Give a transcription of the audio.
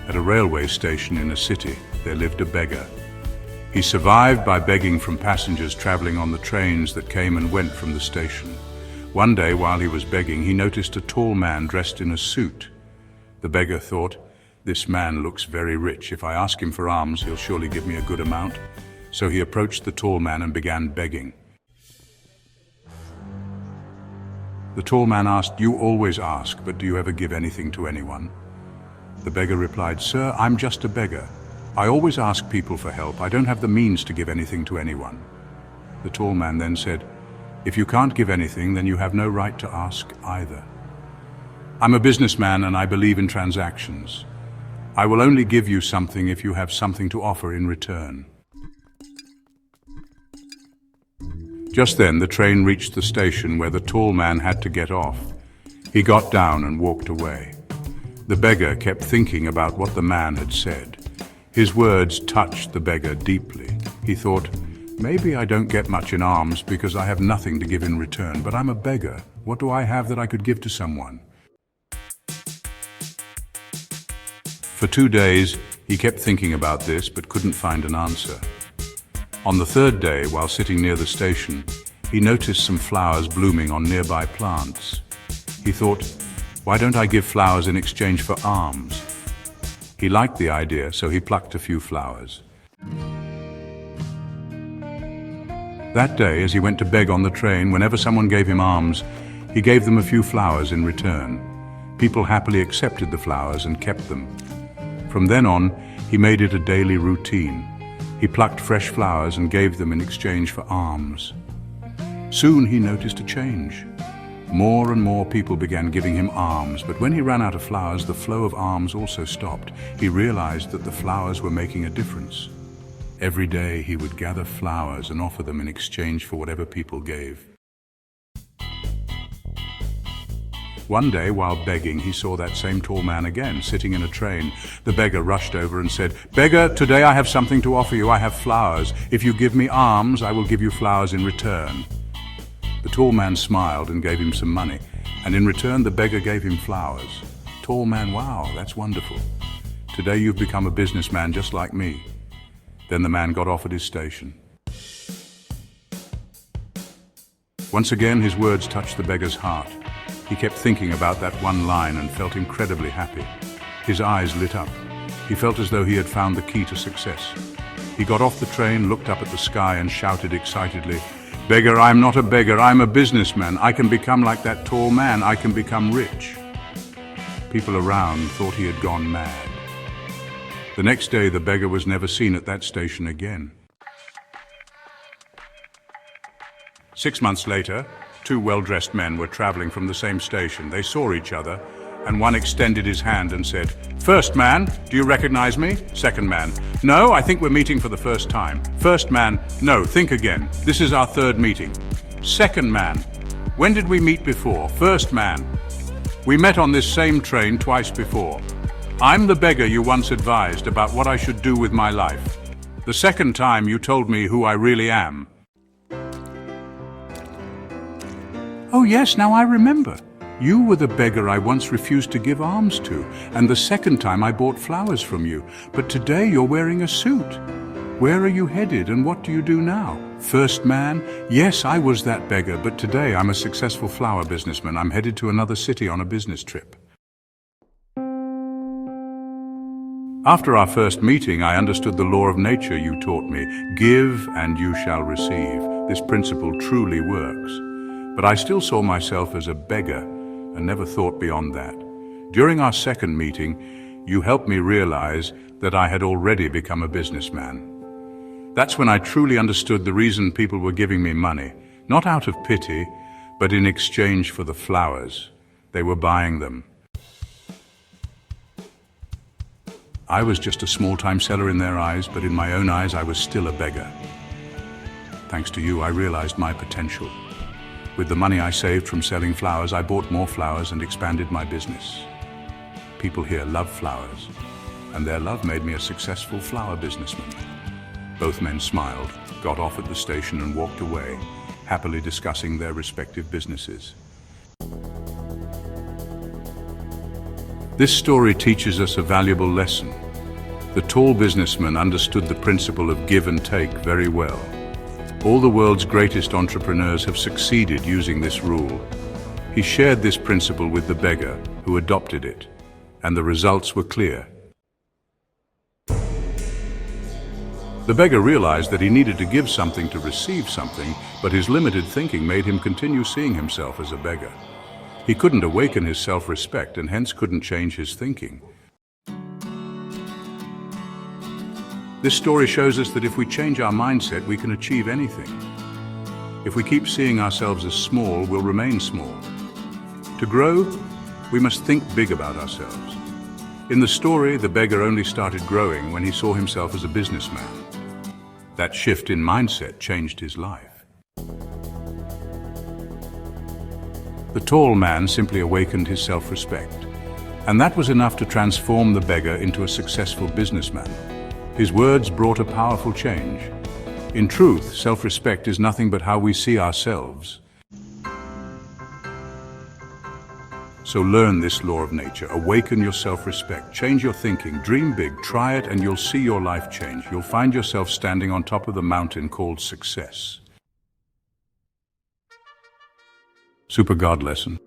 At a railway station in a city, there lived a beggar. He survived by begging from passengers traveling on the trains that came and went from the station. One day, while he was begging, he noticed a tall man dressed in a suit. The beggar thought, "This man looks very rich. If I ask him for alms, he'll surely give me a good amount." So he approached the tall man and began begging. The tall man asked, "You always ask, but do you ever give anything to anyone?" The beggar replied, "Sir, I'm just a beggar. I always ask people for help. I don't have the means to give anything to anyone." The tall man then said, "If you can't give anything, then you have no right to ask either. I'm a businessman and I believe in transactions. I will only give you something if you have something to offer in return." Just then, the train reached the station where the tall man had to get off. He got down and walked away. The beggar kept thinking about what the man had said. His words touched the beggar deeply. He thought, "Maybe I don't get much in alms because I have nothing to give in return, but I'm a beggar. What do I have that I could give to someone?" For 2 days, he kept thinking about this but couldn't find an answer. On the third day, while sitting near the station, he noticed some flowers blooming on nearby plants. He thought, "Why don't I give flowers in exchange for alms?" He liked the idea, so he plucked a few flowers. That day, as he went to beg on the train, whenever someone gave him alms, he gave them a few flowers in return. People happily accepted the flowers and kept them. From then on, he made it a daily routine. He plucked fresh flowers and gave them in exchange for alms. Soon he noticed a change. More and more people began giving him alms, but when he ran out of flowers, the flow of alms also stopped. He realized that the flowers were making a difference. Every day he would gather flowers and offer them in exchange for whatever people gave. One day, while begging, he saw that same tall man again, sitting in a train. The beggar rushed over and said, "Beggar, today I have something to offer you. I have flowers. If you give me alms, I will give you flowers in return." The tall man smiled and gave him some money, and in return the beggar gave him flowers. Tall man, "Wow, that's wonderful. Today you've become a businessman just like me." Then the man got off at his station. Once again, his words touched the beggar's heart. He kept thinking about that one line and felt incredibly happy. His eyes lit up. He felt as though he had found the key to success. He got off the train, looked up at the sky and shouted excitedly, "Beggar, I'm not a beggar, I'm a businessman. I can become like that tall man. I can become rich." People around thought he had gone mad. The next day, the beggar was never seen at that station again. 6 months later, 2 well-dressed men were traveling from the same station. They saw each other, and one extended his hand and said, "First man, do you recognize me?" Second man, "No, I think we're meeting for the first time." First man, "No, think again. This is our third meeting." Second man, "When did we meet before?" First man, "We met on this same train twice before. I'm the beggar you once advised about what I should do with my life. The second time you told me who I really am." "Oh yes, now I remember. You were the beggar I once refused to give alms to, and the second time I bought flowers from you. But today you're wearing a suit. Where are you headed and what do you do now?" First man, "Yes, I was that beggar, but today I'm a successful flower businessman. I'm headed to another city on a business trip." After our first meeting, I understood the law of nature you taught me. Give and you shall receive. This principle truly works. But I still saw myself as a beggar and never thought beyond that. During our second meeting, you helped me realize that I had already become a businessman. That's when I truly understood the reason people were giving me money, not out of pity, but in exchange for the flowers. They were buying them. I was just a small-time seller in their eyes, but in my own eyes I was still a beggar. Thanks to you, I realized my potential. With the money I saved from selling flowers, I bought more flowers and expanded my business. People here love flowers, and their love made me a successful flower businessman. Both men smiled, got off at the station and walked away, happily discussing their respective businesses. This story teaches us a valuable lesson. The tall businessman understood the principle of give and take very well. All the world's greatest entrepreneurs have succeeded using this rule. He shared this principle with the beggar, who adopted it, and the results were clear. The beggar realized that he needed to give something to receive something, but his limited thinking made him continue seeing himself as a beggar. He couldn't awaken his self-respect and hence couldn't change his thinking. This story shows us that if we change our mindset, we can achieve anything. If we keep seeing ourselves as small, we'll remain small. To grow, we must think big about ourselves. In the story, the beggar only started growing when he saw himself as a businessman. That shift in mindset changed his life. The tall man simply awakened his self-respect, and that was enough to transform the beggar into a successful businessman. His words brought a powerful change. In truth, self-respect is nothing but how we see ourselves. So learn this law of nature. Awaken your self-respect. Change your thinking. Dream big. Try it and you'll see your life change. You'll find yourself standing on top of the mountain called success. Super God lesson.